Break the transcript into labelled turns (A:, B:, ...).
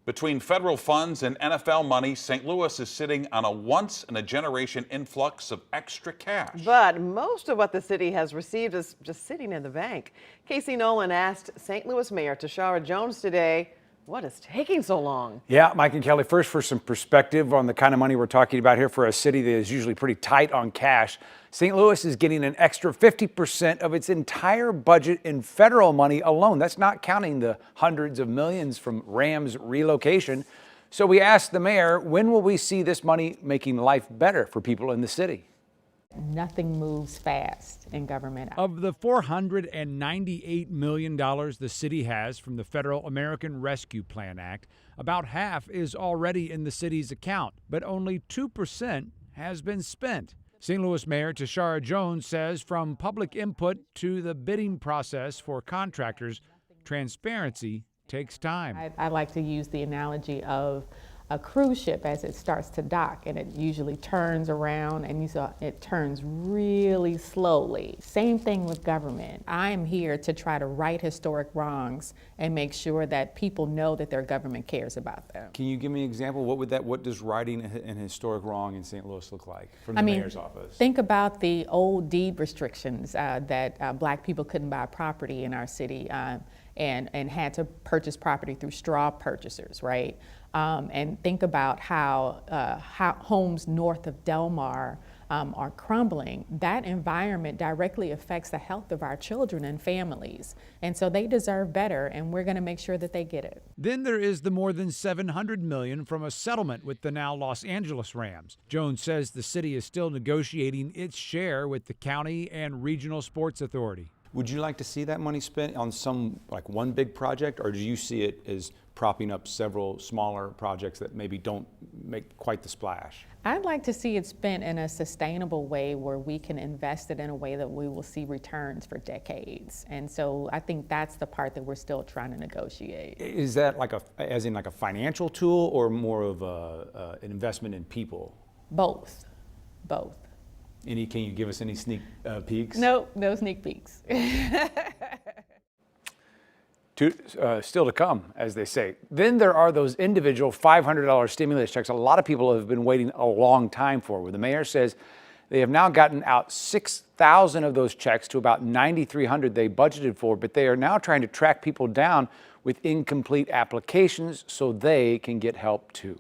A: Between federal funds and NFL money, St. Louis is sitting on a once-in-a-generation influx of extra cash.
B: But most of what the city has received is just sitting in the bank. Casey Nolen asked St. Louis Mayor Tishaura Jones today, what is taking so long?
C: Yeah, Mike and Kelly, first for some perspective on the kind of money we're talking about here for a city that is usually pretty tight on cash. St. Louis is getting an extra 50% of its entire budget in federal money alone. That's not counting the hundreds of millions from Rams relocation. So we asked the mayor, when will we see this money making life better for people in the city?
D: Nothing moves fast in government.
E: Of the $498 million the city has from the Federal American Rescue Plan Act, about half is already in the city's account, but only 2% has been spent. St. Louis Mayor Tishaura Jones says from public input to the bidding process for contractors, transparency takes time.
D: I like to use the analogy of a cruise ship as it starts to dock, and it usually turns around and it turns really slowly. Same thing with government. I'm here to try to right historic wrongs and make sure that people know that their government cares about them.
C: Can you give me an example? What does righting an historic wrong in St. Louis look like from the mayor's office?
D: Think about the old deed restrictions that black people couldn't buy property in our city and had to purchase property through straw purchasers, right? And think about how homes north of Del Mar are crumbling. That environment directly affects the health of our children and families. And so they deserve better, and we're going to make sure that they get it.
E: Then there is the more than $700 million from a settlement with the now Los Angeles Rams. Jones says the city is still negotiating its share with the county and regional sports authority.
C: Would you like to see that money spent on like one big project, or do you see it as propping up several smaller projects that maybe don't make quite the splash?
D: I'd like to see it spent in a sustainable way where we can invest it in a way that we will see returns for decades. And so I think that's the part that we're still trying to negotiate.
C: Is that as in like a financial tool or more of an investment in people?
D: Both.
C: Can you give us any sneak peeks?
D: No sneak peeks.
C: Still to come, as they say. Then there are those individual $500 stimulus checks a lot of people have been waiting a long time for, where the mayor says they have now gotten out 6,000 of those checks to about 9,300 they budgeted for, but they are now trying to track people down with incomplete applications so they can get help too.